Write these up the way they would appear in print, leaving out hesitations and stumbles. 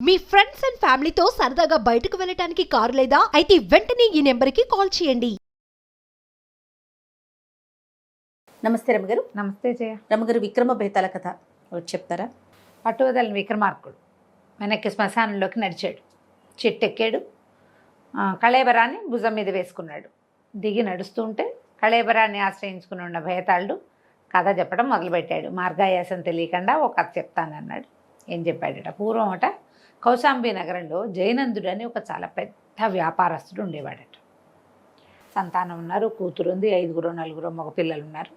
Me friends and ఫ్యామిలీతో సరదాగా బయటకు వెళ్ళటానికి కారు లేదా అయితే వెంటనే ఈ నెంబర్కి కాల్ చేయండి. నమస్తే రమగారు. నమస్తే జయ. రమగారు, విక్రమ బేతాళ కథ ఒకటి చెప్తారా? పట్టువదలని విక్రమార్కుడు వెనక్కి శ్మశానంలోకి నడిచాడు. చెట్టెక్కాడు, కళేబరాన్ని భుజం మీద వేసుకున్నాడు. దిగి నడుస్తుంటే కళేబరాన్ని ఆశ్రయించుకుని ఉన్న భేతాళుడు కథ చెప్పడం మొదలుపెట్టాడు. మార్గాయాసం తెలియకుండా ఒక కథ చెప్తానన్నాడు. ఏం చెప్పాడట? పూర్వం కౌశాంబి నగరంలో జయనందుడు అని ఒక చాలా పెద్ద వ్యాపారస్తుడు ఉండేవాడట. సంతానం ఉన్నారు, కూతురుంది, 5-4 మగ పిల్లలు ఉన్నారు.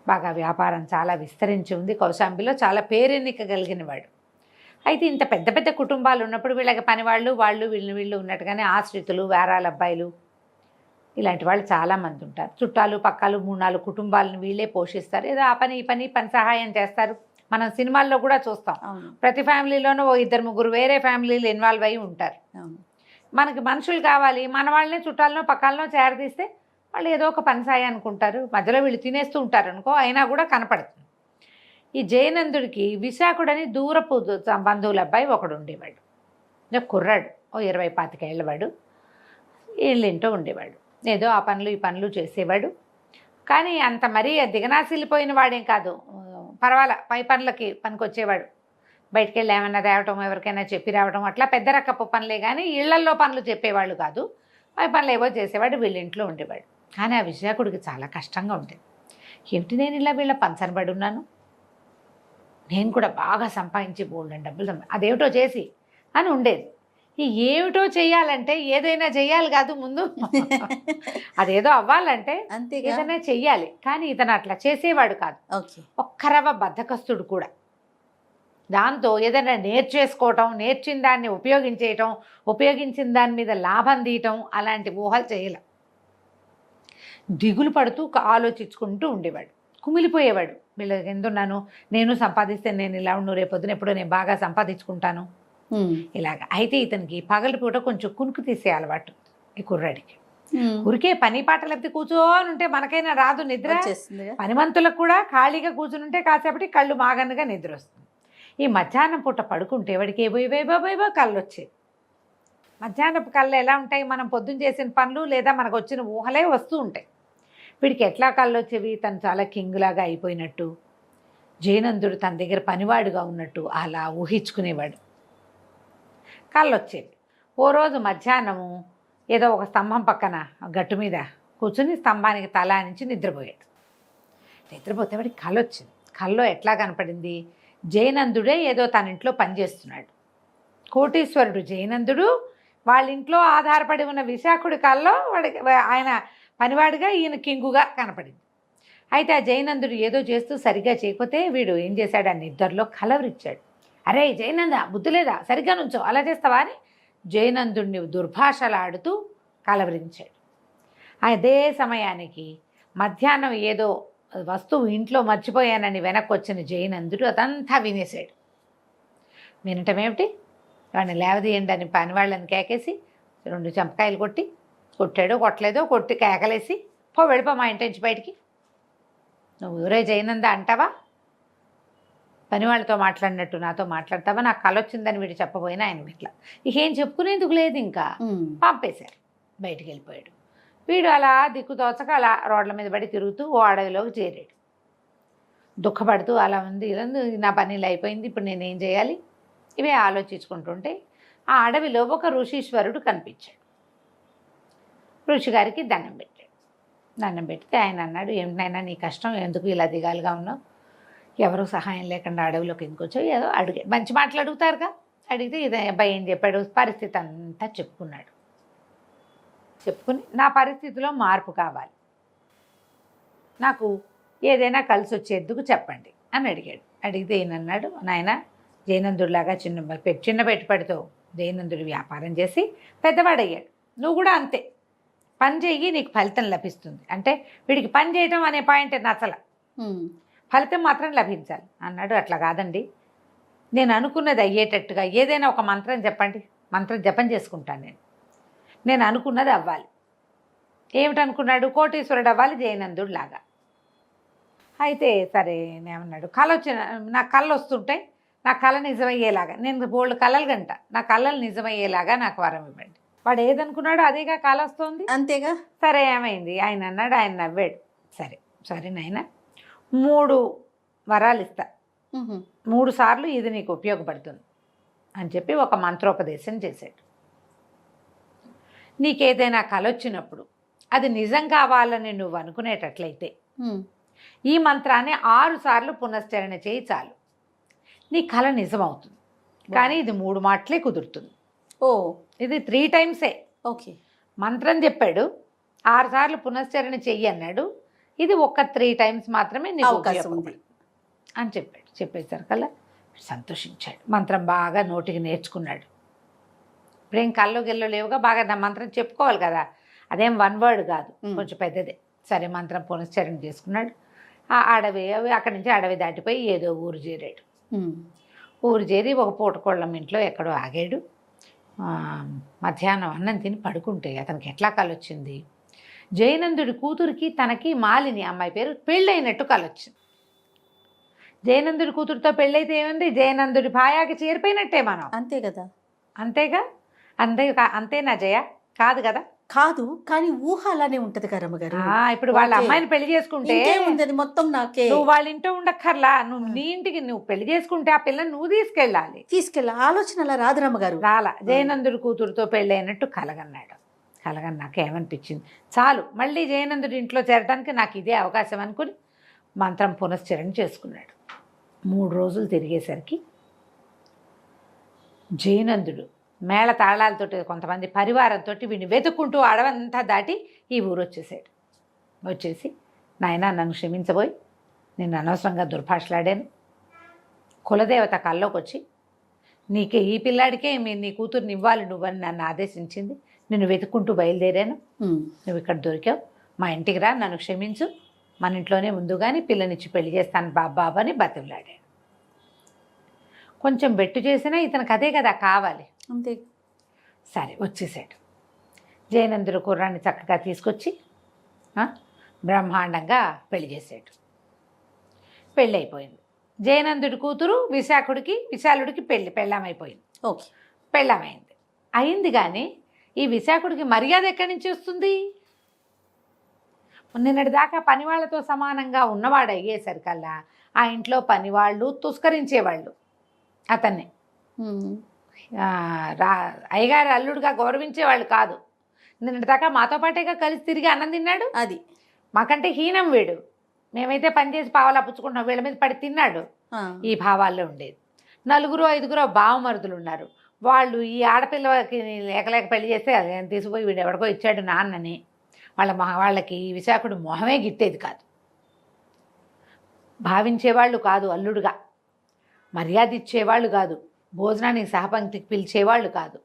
బాగా వ్యాపారం చాలా విస్తరించి ఉంది. కౌశాంబిలో చాలా పేరెన్నిక కలిగిన వాడు. అయితే ఇంత పెద్ద పెద్ద కుటుంబాలు ఉన్నప్పుడు వీళ్ళకి పనివాళ్ళు వీళ్ళు ఉన్నట్టుగానే ఆశ్రితులు, వేరాల అబ్బాయిలు ఇలాంటి వాళ్ళు చాలామంది ఉంటారు. చుట్టాలు పక్కాలు 3-4 కుటుంబాలను వీళ్ళే పోషిస్తారు. ఏదో ఆ పని ఈ పని సహాయం చేస్తారు. మనం సినిమాల్లో కూడా చూస్తాం. ప్రతి ఫ్యామిలీలోనూ 2-3 వేరే ఫ్యామిలీలు ఇన్వాల్వ్ అయ్యి ఉంటారు. మనకి మనుషులు కావాలి, మన వాళ్ళని చుట్టాలనో పక్కాలనో చేరదీస్తే వాళ్ళు ఏదో ఒక పని సాయం అనుకుంటారు. మధ్యలో వీళ్ళు తినేస్తూ ఉంటారు అనుకో, అయినా కూడా కనపడుతుంది. ఈ జయనందుడికి విశాఖుడని దూరపు బంధువుల అబ్బాయి ఒకడు ఉండేవాడు. కుర్రాడు, 20-25 ఏళ్ళవాడు. వీళ్ళింటో ఉండేవాడు. ఏదో ఆ పనులు ఈ పనులు చేసేవాడు. కానీ అంత మరీ దిగనాసిల్లిపోయిన వాడేం కాదు, పర్వాలా, పై పనులకి పనికొచ్చేవాడు. బయటికి వెళ్ళి ఏమన్నా తేవటం, ఎవరికైనా చెప్పి రావడం, అట్లా పెద్ద రకపు పనులే. కానీ ఇళ్లల్లో పనులు చెప్పేవాళ్ళు కాదు, పై పనులు ఏవో చేసేవాడు. వీళ్ళింట్లో ఉండేవాడు. కానీ ఆ విశాఖుడికి చాలా కష్టంగా ఉండేది. ఏమిటి నేను ఇలా వీళ్ళ పంచనబడి ఉన్నాను, నేను కూడా బాగా సంపాదించి బోల్డని డబ్బులు అదేమిటో చేసి అని ఉండేది. ఈ ఏమిటో చెయ్యాలంటే ఏదైనా చెయ్యాలి కాదు, ముందు అదేదో అవ్వాలంటే అంతే, ఏదైనా చెయ్యాలి. కానీ ఇతను అట్లా చేసేవాడు కాదు. ఒక్కరవ బద్ధకస్తుడు కూడా. దాంతో ఏదైనా నేర్చేసుకోవటం, నేర్చిన దాన్ని ఉపయోగించిన దాని మీద లాభం తీయటం అలాంటి ఊహలు చేయలే. దిగులు పడుతూ ఆలోచించుకుంటూ ఉండేవాడు. కుమిలిపోయేవాడు. వీళ్ళకి ఎందున్నాను, నేను సంపాదిస్తే నేను ఇలా ఉండు, రేపొద్దున ఎప్పుడో నేను బాగా సంపాదించుకుంటాను ఇలాగ. అయితే ఇతనికి పగలిపూట కొంచెం కునుకు తీసే అలవాటు ఈ కుర్రాడికి. ఊరికే పని పాటలెత్తి కూర్చోని ఉంటే మనకైనా రాదు నిద్ర. పనిమంతులకు కూడా ఖాళీగా కూర్చుని ఉంటే కాసేపటి కళ్ళు మాగన్నగా నిద్ర వస్తుంది. ఈ మధ్యాహ్నం పూట పడుకుంటే వాడికి ఏవో కళ్ళు వచ్చేది. మధ్యాహ్నపు కళ్ళు ఎలా ఉంటాయి, మనం పొద్దున్న చేసిన పనులు లేదా మనకు వచ్చిన ఊహలే వస్తూ ఉంటాయి. వీడికి ఎట్లా కళ్ళు వచ్చేవి, తను చాలా కింగ్లాగా అయిపోయినట్టు, జయనందుడు తన దగ్గర పనివాడుగా ఉన్నట్టు అలా ఊహించుకునేవాడు. కళ్ళు వచ్చేవి. ఓ రోజు మధ్యాహ్నము ఏదో ఒక స్తంభం పక్కన గట్టు మీద కూర్చుని స్తంభానికి తల నుంచి నిద్రపోయాడు. నిద్రపోతే వాడికి కళ్ళు వచ్చింది. కల్లో ఎట్లా కనపడింది, జయనందుడే ఏదో తన ఇంట్లో పనిచేస్తున్నాడు. కోటీశ్వరుడు జయనందుడు వాళ్ళ ఇంట్లో ఆధారపడి ఉన్న విశాఖుడి కల్లో వాడికి ఆయన పనివాడిగా ఈయన కింగుగా కనపడింది. అయితే ఆ జయనందుడు ఏదో చేస్తూ సరిగ్గా చేయకపోతే వీడు ఏం చేశాడు, ఆ నిద్రలో కలవరిచ్చాడు. అరే జయనంద, బుద్ధి లేదా, సరిగ్గా నుంచో, అలా చేస్తావా అని జయనందుడిని దుర్భాషలాడుతూ కలవరించాడు. అదే సమయానికి మధ్యాహ్నం ఏదో వస్తువు ఇంట్లో మర్చిపోయానని వెనక్కి వచ్చిన జయనందుడు అదంతా వినేశాడు. వినటమేమిటి, వాడిని లేవదీయండి అని పనివాళ్ళని కేకేసి 2 చెంపకాయలు కొట్టాడో కొట్టలేదో, కొట్టి కేకలేసి వెళ్ళిపో మా ఇంటి నుంచి బయటికి, నువ్వు ఊరే జయనంద అంటావా, పనివాళ్ళతో మాట్లాడినట్టు నాతో మాట్లాడతావా, నాకు కళ వచ్చిందని వీడు చెప్పబోయినా ఆయన ఇట్లా ఏం చెప్పుకునేందుకు లేదు, ఇంకా పంపేశారు, బయటికి వెళ్ళిపోయాడు. వీడు అలా దిక్కుతోచక అలా రోడ్ల మీద పడి తిరుగుతూ ఓ అడవిలోకి చేరాడు. దుఃఖపడుతూ అలా ఉంది, ఇలా నా పనిలో అయిపోయింది, ఇప్పుడు నేనేం చేయాలి, ఇవే ఆలోచించుకుంటుంటే ఆ అడవిలో ఒక ఋషీశ్వరుడు కనిపించాడు. ఋషిగారికి దండం పెట్టాడు. దండం పెడితే ఆయన అన్నాడు, ఏమిటైనా నీ కష్టం, ఎందుకు ఇలా దిగాలుగా ఉన్నావు, ఎవరు సహాయం లేకుండా అడవిలోకి ఎందుకు వచ్చావు, ఏదో అడిగాడు. మంచి మాటలు అడుగుతారుగా. అడిగితే ఇదే అబ్బాయి ఏం చెప్పాడు, పరిస్థితి అంతా చెప్పుకున్నాడు. చెప్పుకుని నా పరిస్థితిలో మార్పు కావాలి, నాకు ఏదైనా కలిసి వచ్చేందుకు చెప్పండి అని అడిగాడు. అడిగితే ఈయనన్నాడు, నాయన జయనందుడిలాగా చిన్న పెట్టుబడితో జయనందుడు వ్యాపారం చేసి పెద్దవాడయ్యాడు, నువ్వు కూడా అంతే, పని చెయ్యి నీకు ఫలితం లభిస్తుంది. అంటే వీడికి పని చేయటం అనే పాయింట్ నచ్చల, ఫలితం మాత్రం లభించాలి అన్నాడు. అట్లా కాదండి, నేను అనుకున్నది అయ్యేటట్టుగా ఏదైనా ఒక మంత్రం చెప్పండి, మంత్రం జపం చేసుకుంటాను, నేను అనుకున్నది అవ్వాలి. ఏమిటనుకున్నాడు, కోటీశ్వరుడు అవ్వాలి జయనందుడు లాగా. అయితే సరే ఏమన్నాడు, నాకు కళ్ళు వస్తుంటాయి, నా కళ నిజమయ్యేలాగా, నేను బోల్డ్ కళలు గంట, నా కళలు నిజమయ్యేలాగా నాకు వరం ఇవ్వండి. వాడు ఏదనుకున్నాడో అదేగా కళ వస్తుంది. అంతేగా. సరే ఏమైంది, ఆయన అన్నాడు, ఆయన నవ్వాడు. సరే సరే నాయన 3 వరాలు ఇస్తా, 3 సార్లు ఇది నీకు ఉపయోగపడుతుంది అని చెప్పి ఒక మంత్రోపదేశం చేశాడు. నీకేదైనా కళ వచ్చినప్పుడు అది నిజం కావాలని నువ్వు అనుకునేటట్లయితే ఈ మంత్రాన్ని 6 సార్లు పునశ్చరణ చేయి చాలు, నీ కళ నిజమవుతుంది. కానీ ఇది 3 మాటలే కుదురుతుంది. ఓ, ఇది 3 టైమ్సే. ఓకే. మంత్రం చెప్పాడు, 6 సార్లు పునశ్చరణ చెయ్యి అన్నాడు, ఇది ఒక్క 3 టైమ్స్ మాత్రమే నీకు అవకాశం ఉంది అని చెప్పాడు. చెప్పేసరికల్లా సంతోషించాడు. మంత్రం బాగా నోటికి నేర్చుకున్నాడు. ఇప్పుడేం కళ్ళు గిల్లు లేవుగా, బాగా నా మంత్రం చెప్పుకోవాలి కదా, అదేం 1 వర్డ్ కాదు, కొంచెం పెద్దదే. సరే మంత్రం పునశ్చరణ చేసుకున్నాడు. ఆ అడవి అక్కడి నుంచి అడవి దాటిపోయి ఏదో ఊరు చేరాడు. ఊరు చేరి ఒక పూటకోళ్ళం ఇంట్లో ఎక్కడో ఆగాడు. మధ్యాహ్నం అన్నం తిని పడుకుంటే అతనికి ఎట్లా కలొచ్చింది, జయనందుడి కూతురికి తనకి మాలిని అమ్మాయి పేరు పెళ్ళైనట్టు కలొచ్చింది. జయనందుడి కూతురుతో పెళ్ళైతే ఏముంది, జయనందుడి భాయాకి చేరిపోయినట్టే మనం. అంతే కదా. అంతేగా. అంతేనా జయ? కాదు కదా. కాదు, కానీ ఊహ అలానే ఉంటది కదా రమ్మగారు. ఇప్పుడు వాళ్ళ అమ్మాయిని పెళ్లి చేసుకుంటే మొత్తం నాకే, నువ్వు వాళ్ళ ఇంట్లో ఉండక్కర్లా, నువ్వు నీ ఇంటికి నువ్వు పెళ్లి చేసుకుంటే ఆ పిల్లని నువ్వు తీసుకెళ్ళాలి. ఆలోచన అలా రాదు రమ్మగారు. రాలా. జయనందుడి కూతురుతో పెళ్ళైనట్టు కలగన్నాడు. కలగన్నాక ఏమనిపించింది, చాలు మళ్ళీ జయనందుడి ఇంట్లో చేరడానికి నాకు ఇదే అవకాశం అనుకుని మంత్రం పునశ్చరణ చేసుకున్నాడు. 3 రోజులు తిరిగేసరికి జయనందుడు మేళ తాళాలతోటి కొంతమంది పరివారంతో వీడిని వెతుక్కుంటూ అడవంతా దాటి ఈ ఊరు వచ్చేసాడు. వచ్చేసి, నాయన నన్ను క్షమించబోయి, నేను అనవసరంగా దుర్భాషలాడాను. కులదేవత కల్లోకి వచ్చి నీకే ఈ పిల్లాడికే నీ కూతుర్ని ఇవ్వాలి నువ్వని నన్ను ఆదేశించింది. నిన్ను వెతుక్కుంటూ బయలుదేరాను, నువ్వు ఇక్కడ దొరికావు, మా ఇంటికి రా, నన్ను క్షమించు, మన ఇంట్లోనే ముందు కానీ పిల్లనిచ్చి పెళ్లి చేస్తాను బాబా అని బతిమలాడాడు. కొంచెం బెట్టు చేసినా ఇతనికి అదే కదా కావాలి. అంతే. సరే వచ్చేసాడు. జయనందుడు కుర్రాన్ని చక్కగా తీసుకొచ్చి బ్రహ్మాండంగా పెళ్లి చేసాడు. పెళ్ళి అయిపోయింది. జయనందుడి కూతురు విశాలుడికి పెళ్ళామైపోయింది. ఓకే, పెళ్ళామైంది. అయింది కానీ ఈ విశాఖుడికి మర్యాద ఎక్కడి నుంచి వస్తుంది? నిన్నటి దాకా పనివాళ్లతో సమానంగా ఉన్నవాడు అయ్యేసరికల్లా ఆ ఇంట్లో పనివాళ్ళు తుస్కరించేవాళ్ళు అతన్ని. అయ్యగారు అల్లుడుగా గౌరవించేవాళ్ళు కాదు. నిన్నటి దాకా మాతో పాటేగా కలిసి తిరిగి అన్నం తిన్నాడు. అది మాకంటే హీనం వీడు, మేమైతే పనిచేసి పావలా పుచ్చుకుంటున్నాం, వీళ్ళ మీద పడి తిన్నాడు. ఈ భావాల్లో ఉండేది. 4-5 బావమరుదులు ఉన్నారు. వాళ్ళు ఈ ఆడపిల్లకి లేకలేక పెళ్లి చేస్తే తీసుకుపోయి వీడు ఎవరికో ఇచ్చాడు నాన్నని వాళ్ళకి ఈ విశాఖుడు మొహమే గిట్టేది కాదు. భావించేవాళ్ళు కాదు, అల్లుడుగా మర్యాద ఇచ్చేవాళ్ళు కాదు, భోజనానికి సహపంక్తికి పిలిచేవాళ్ళు కాదు.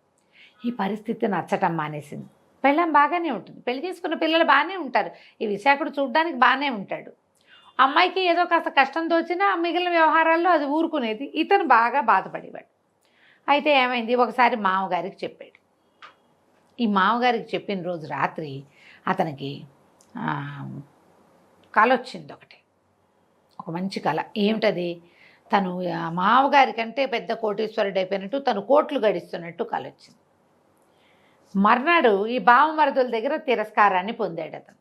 ఈ పరిస్థితి నచ్చటం మానేసింది. పెళ్ళం బాగానే ఉంటుంది, పెళ్లి చేసుకున్న పిల్లలు బాగానే ఉంటారు, ఈ విశాఖుడు చూడడానికి బాగానే ఉంటాడు. అమ్మాయికి ఏదో కాస్త కష్టం తోచినా మిగిలిన వ్యవహారాల్లో అది ఊరుకునేది. ఇతను బాగా బాధపడేవాడు. అయితే ఏమైంది, ఒకసారి మామగారికి చెప్పాడు. ఈ మామగారికి చెప్పిన రోజు రాత్రి అతనికి కల వచ్చింది ఒకటి, ఒక మంచి కళ. ఏమిటది, తను మామగారి కంటే పెద్ద కోటీశ్వరుడు అయిపోయినట్టు, తను కోట్లు గడిస్తున్నట్టు కల వచ్చింది. మర్నాడు ఈ బావమరుదుల దగ్గర తిరస్కారాన్ని పొందాడు అతను.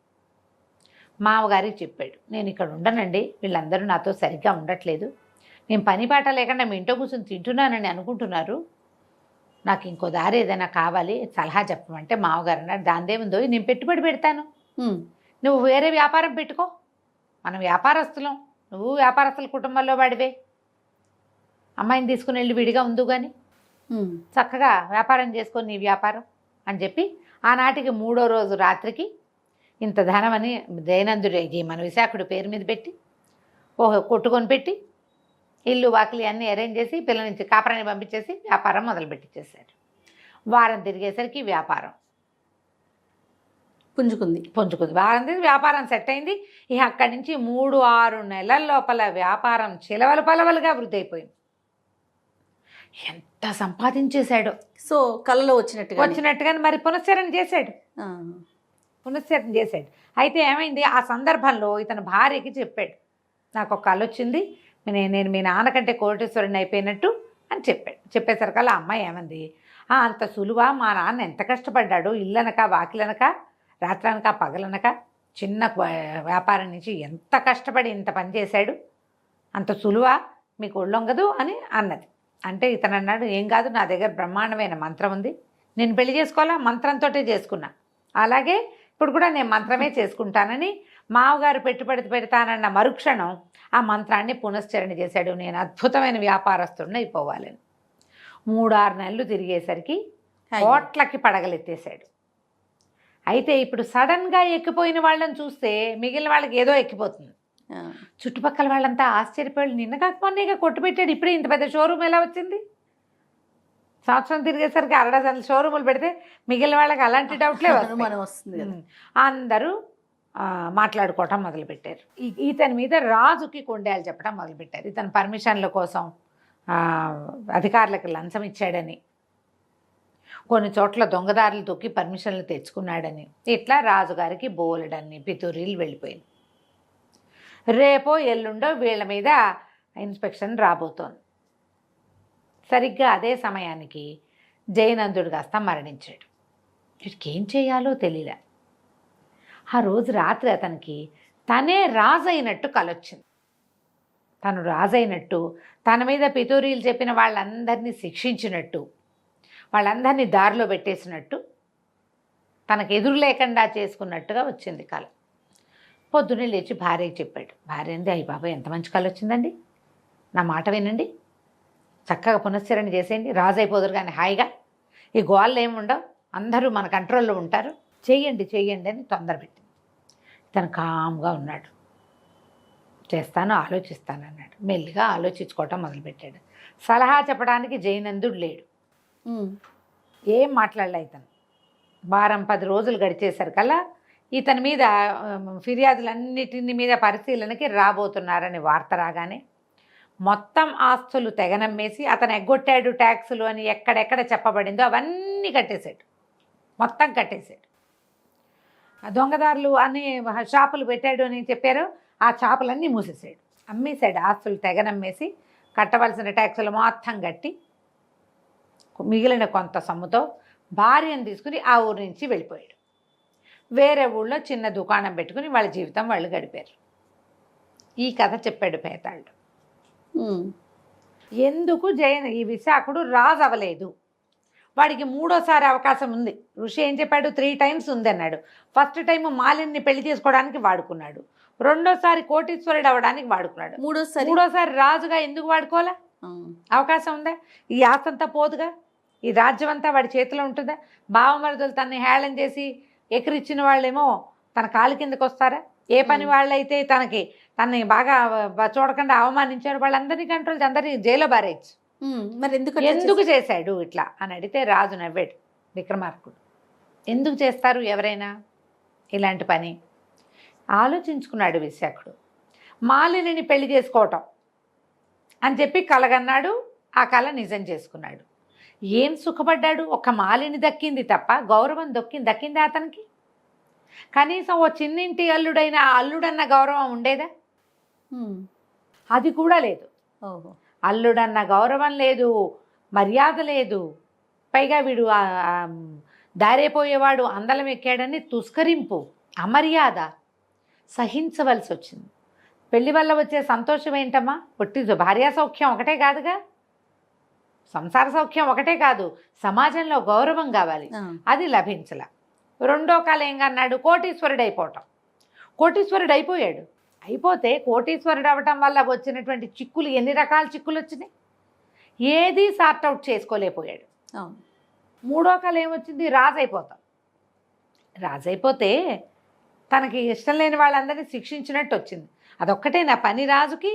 మామగారికి చెప్పాడు, నేను ఇక్కడ ఉండనండి, వీళ్ళందరూ నాతో సరిగ్గా ఉండట్లేదు, నేను పని పాట లేకుండా మీ ఇంట్లో కూర్చొని తింటున్నానని అనుకుంటున్నారు, నాకు ఇంకో దారి ఏదైనా కావాలి, సలహా చెప్పమంటే మామగారు అన్నాడు, దానిదేముందో నేను పెట్టుబడి పెడతాను, నువ్వు వేరే వ్యాపారం పెట్టుకో, మనం వ్యాపారస్తులం, నువ్వు వ్యాపారస్తుల కుటుంబంలో వాడివే, అమ్మాయిని తీసుకుని వెళ్ళి విడిగా ఉందు కానీ చక్కగా వ్యాపారం చేసుకొని నీ వ్యాపారం అని చెప్పి ఆనాటికి 3వ రోజు రాత్రికి ఇంత ధనమని దయనందుడికి మన విశాఖుడు పేరు మీద పెట్టి కొట్టుకొని పెట్టి ఇల్లు వాకిలి అన్నీ అరేంజ్ చేసి పిల్లల నుంచి కాపురాన్ని పంపించేసి వ్యాపారం మొదలుపెట్టించేశారు. వారం తిరిగేసరికి వ్యాపారం పుంజుకుంది. వారం తిరిగి వ్యాపారం సెట్ అయింది. ఇక అక్కడి నుంచి 3-6 నెలల లోపల వ్యాపారం చిలవలు పలవలుగా వృద్ధి అయిపోయింది. ఎంత సంపాదించేశాడో. సో కళలో వచ్చినట్టుగానే మరి పునశ్చరణ చేశాడు. అయితే ఏమైంది, ఆ సందర్భంలో ఇతను భార్యకి చెప్పాడు, నాకు ఒక కళ వచ్చింది, నేను మీ నాన్నకంటే కోటేశ్వరుని అయిపోయినట్టు అని చెప్పాడు. చెప్పేసరికల్లా అమ్మాయి ఏమంది, అంత సులువా, మా నాన్న ఎంత కష్టపడ్డాడు, ఇల్లనక వాకిలనక రాత్రనక పగలనక చిన్న వ్యాపారం నుంచి ఎంత కష్టపడి ఇంత పని చేశాడు, అంత సులువా మీకు ఒళ్ళొంగదు అని అన్నది. అంటే ఇతను అన్నాడు, ఏం కాదు, నా దగ్గర బ్రహ్మాండమైన మంత్రం ఉంది, నేను పెళ్లి చేసుకోవాలా, మంత్రంతో చేసుకున్నా, అలాగే ఇప్పుడు కూడా నేను మంత్రమే చేసుకుంటానని మావగారు పెట్టుబడి పెడతానన్న మరుక్షణం ఆ మంత్రాన్ని పునశ్చరణ చేశాడు. నేను అద్భుతమైన వ్యాపారస్తుడిని అయిపోవాలని. 3-6 నెలలు తిరిగేసరికి కోట్లకి పడగలెత్తేశాడు. అయితే ఇప్పుడు సడన్గా ఎక్కిపోయిన వాళ్ళని చూస్తే మిగిలిన వాళ్ళకి ఏదో ఎక్కిపోతుంది. చుట్టుపక్కల వాళ్ళంతా ఆశ్చర్యపోయాడు. నిన్న కాక మొన్నేగా కొట్టుపెట్టాడు, ఇప్పుడే ఇంత పెద్ద షోరూమ్ ఎలా వచ్చింది? సంవత్సరం తిరిగేసరికి 60 షోరూములు పెడితే మిగిలిన వాళ్ళకి అలాంటి డౌట్లే వస్తుంది. అందరూ మాట్లాడుకోవటం మొదలుపెట్టారు. ఇతని మీద రాజుకి కొండేలు చెప్పడం మొదలుపెట్టారు. ఇతను పర్మిషన్ల కోసం అధికారులకు లంచం ఇచ్చాడని, కొన్ని చోట్ల దొంగదారులు తొక్కి పర్మిషన్లు తెచ్చుకున్నాడని, ఇట్లా రాజుగారికి బోలెడన్ని పితూరీలు వెళ్ళిపోయింది. రేపో ఎల్లుండో వీళ్ళ మీద ఇన్స్పెక్షన్ రాబోతోంది. సరిగ్గా అదే సమయానికి జయనందుడు కాస్త మరణించాడు. వీడికి ఏం చేయాలో తెలియలే. ఆ రోజు రాత్రి అతనికి తనే రాజైనట్టు కలొచ్చింది. తను రాజైనట్టు, తన మీద పితూరీలు చెప్పిన వాళ్ళందరినీ శిక్షించినట్టు, వాళ్ళందరినీ దారిలో పెట్టేసినట్టు, తనకు ఎదురు లేకుండా చేసుకున్నట్టుగా వచ్చింది కళ. పొద్దున్నే లేచి భార్యకి చెప్పాడు. భార్య అంది, అయ్యి బాబా ఎంత మంచి కళ వచ్చిందండి, నా మాట వినండి, చక్కగా పునశ్చరణ చేసేయండి, రాజు అయిపోదురు కానీ హాయిగా, ఈ గోళ్ళు ఏమి ఉండవు, అందరూ మన కంట్రోల్లో ఉంటారు, చెయ్యండి చెయ్యండి అని తొందరపెట్టింది. తను కామ్గా ఉన్నాడు. చేస్తాను, ఆలోచిస్తాను అన్నాడు. మెల్లిగా ఆలోచించుకోవటం మొదలుపెట్టాడు. సలహా చెప్పడానికి జయనందుడు లేడు. ఏం మాట్లాడలే ఇతను. 10 రోజులు గడిచేసరికల్లా ఇతని మీద ఫిర్యాదులన్నిటిని మీద పరిశీలనకి రాబోతున్నారని వార్త రాగానే మొత్తం ఆస్తులు తెగనమ్మేసి అతను ఎగ్గొట్టాడు ట్యాక్సులు అని ఎక్కడెక్కడ చెప్పబడిందో అవన్నీ కట్టేశాడు, మొత్తం కట్టేశాడు. దొంగదారులు అన్ని షాపులు పెట్టాడు అని చెప్పారు, ఆ షాపులన్నీ మూసేసాడు, అమ్మేశాడు. ఆస్తులు తెగనమ్మేసి కట్టవలసిన ట్యాక్సులు మొత్తం కట్టి మిగిలిన కొంత సొమ్ముతో భార్యను తీసుకుని ఆ ఊరి నుంచి వెళ్ళిపోయాడు. వేరే ఊళ్ళో చిన్న దుకాణం పెట్టుకుని వాళ్ళ జీవితం వాళ్ళు గడిపారు. ఈ కథ చెప్పాడు పేతాళుడు. ఎందుకు ఈ విశాఖుడు రాజు అవ్వలేదు? వాడికి 3వ అవకాశం ఉంది. ఋషి ఏం చెప్పాడు? 3 times ఉంది అన్నాడు. ఫస్ట్ టైం మాలిని పెళ్లి చేసుకోవడానికి వాడుకున్నాడు, 2వసారి కోటీశ్వరుడు అవ్వడానికి వాడుకున్నాడు, 3వసారి రాజుగా ఎందుకు వాడుకోవాలా? అవకాశం ఉందా? ఈ ఆస్తంతా పోదుగా, ఈ రాజ్యం అంతా వాడి చేతిలో ఉంటుందా? బావమరుదులు తనని హేళన చేసి ఎకిరిచ్చిన వాళ్ళేమో తన కాలు కిందకు వస్తారా? ఏ పని వాళ్ళైతే తనని బాగా చూడకుండా అవమానించారు వాళ్ళందరినీ కంట్రోల్, అందరినీ జైల్లో బారేయచ్చు. మరి ఎందుకు చేశాడు ఇట్లా అని అడిగితే రాజు నవ్వాడు. విక్రమార్కుడు, ఎందుకు చేస్తారు ఎవరైనా ఇలాంటి పని? ఆలోచించుకున్నాడు విశాఖుడు. మాలిని పెళ్లి చేసుకోవటం అని చెప్పి కలగన్నాడు. ఆ కళ నిజం చేసుకున్నాడు. ఏం సుఖపడ్డాడు? ఒక మాలిని దక్కింది తప్ప గౌరవం దక్కింది అతనికి? కనీసం ఓ చిన్నింటి అల్లుడైన అల్లుడన్న గౌరవం ఉండేదా? అది కూడా లేదు. అల్లుడన్న గౌరవం లేదు, మర్యాద లేదు. పైగా వీడు దారైపోయేవాడు, అందలం ఎక్కాడని తుస్కరింపు, అమర్యాద సహించవలసి వచ్చింది. పెళ్లి వల్ల వచ్చే సంతోషం ఏంటమ్మా? భార్యా సౌఖ్యం ఒకటే కాదుగా, సంసార సౌఖ్యం ఒకటే కాదు, సమాజంలో గౌరవం కావాలి, అది లభించలా. 2వ కళ ఏంగన్నాడు? కోటీశ్వరుడు అయిపోవటం. కోటీశ్వరుడు అయిపోయాడు. అయిపోతే కోటీశ్వరుడు అవ్వటం వల్ల వచ్చినటువంటి చిక్కులు, ఎన్ని రకాల చిక్కులు వచ్చినాయి, ఏది సార్ట్అవుట్ చేసుకోలేకపోయాడు. 3వ కళ ఏమొచ్చింది? రాజు అయిపోతాం. రాజు అయిపోతే తనకి ఇష్టం లేని వాళ్ళందరినీ శిక్షించినట్టు వచ్చింది. అదొక్కటే నా పని రాజుకి.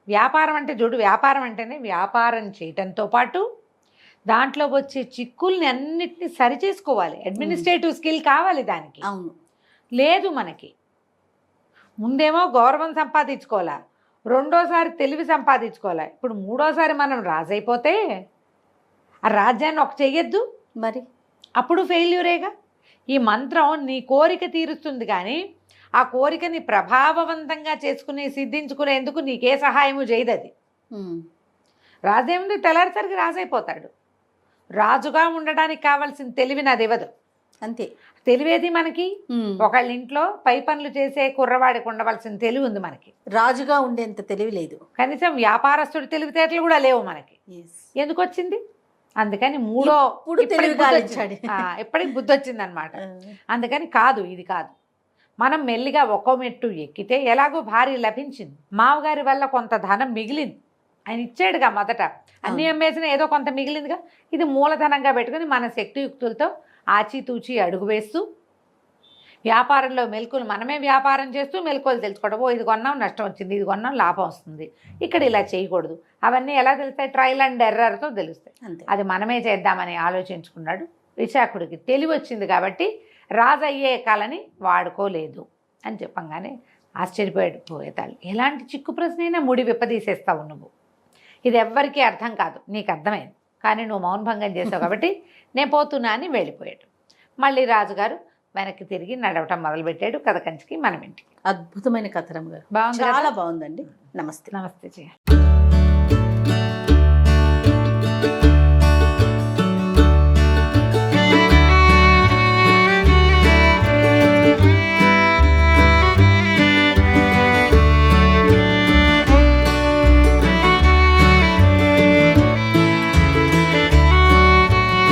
వ్యాపారం అంటే చూడు, వ్యాపారం అంటేనే వ్యాపారం చేయటంతో పాటు దాంట్లో వచ్చే చిక్కుల్ని అన్నిటినీ సరిచేసుకోవాలి. అడ్మినిస్ట్రేటివ్ స్కిల్ కావాలి దానికి. అవును, లేదు మనకి. ముందేమో గౌరవం సంపాదించుకోవాలా, 2వసారి తెలివి సంపాదించుకోవాలా. ఇప్పుడు 3వసారి మనం రాజు అయిపోతే ఆ రాజ్యాన్ని ఒక చెయ్యొద్దు మరి, అప్పుడు ఫెయిల్యూరేగా. ఈ మంత్రం నీ కోరిక తీరుస్తుంది కానీ ఆ కోరికని ప్రభావవంతంగా చేసుకుని సిద్ధించుకునేందుకు నీకే సహాయము చేయదు అది. రాజేముంది, తెల్లారిసరికి రాజైపోతాడు. రాజుగా ఉండడానికి కావాల్సిన తెలివి నాది ఇవ్వదు. అంతే. తెలివేది మనకి? ఒకళ్ళ ఇంట్లో పై పనులు చేసే కుర్రవాడికి ఉండవలసిన తెలివి ఉంది మనకి. రాజుగా ఉండేంత తెలివి లేదు. కనీసం వ్యాపారస్తుడి తెలివితేటలు కూడా లేవు మనకి. ఎందుకు వచ్చింది? అందుకని ఎప్పటికి బుద్ధి వచ్చింది అనమాట. అందుకని కాదు, ఇది కాదు. మనం మెల్లిగా ఒక్కో మెట్టు ఎక్కితే ఎలాగో భార్య లభించింది, మామగారి వల్ల కొంత ధనం మిగిలింది, ఆయన ఇచ్చాడుగా మొదట, అన్ని అమ్మేసిన ఏదో కొంత మిగిలిందిగా. ఇది మూలధనంగా పెట్టుకుని మన శక్తియుక్తులతో ఆచితూచి అడుగు వేస్తూ వ్యాపారంలో మెలకులు మనమే వ్యాపారం చేస్తూ మెలకులు తెలుసుకోవడం. ఓ ఇది కొన్నాం నష్టం వచ్చింది, ఇది కొన్నాం లాభం వస్తుంది, ఇక్కడ ఇలా చేయకూడదు, అవన్నీ ఎలా తెలుస్తాయి? ట్రయల్ అండ్ ఎర్రర్తో తెలుస్తాయి. అది మనమే చేద్దామని ఆలోచించుకున్నాడు. విశాఖుడికి తెలివి వచ్చింది కాబట్టి రాజు అయ్యే కళని వాడుకోలేదు అని చెప్పంగానే ఆశ్చర్యపోయాడు పోయేతాళ్ళు. ఎలాంటి చిక్కు ప్రశ్నైనా ముడి విప్పదీసేస్తావు నువ్వు, ఇది ఎవ్వరికీ అర్థం కాదు, నీకు అర్థమైంది, కానీ నువ్వు మౌనభంగం చేసావు కాబట్టి నేను పోతున్నా అని వెళ్ళిపోయాడు. మళ్ళీ రాజుగారు వెనక్కి తిరిగి నడవటం మొదలుపెట్టాడు. కథ కంచికి మనం ఇంటికి. అద్భుతమైన కథ రమ్మగారు. బాగుంది, చాలా బాగుందండి. నమస్తే. నమస్తే.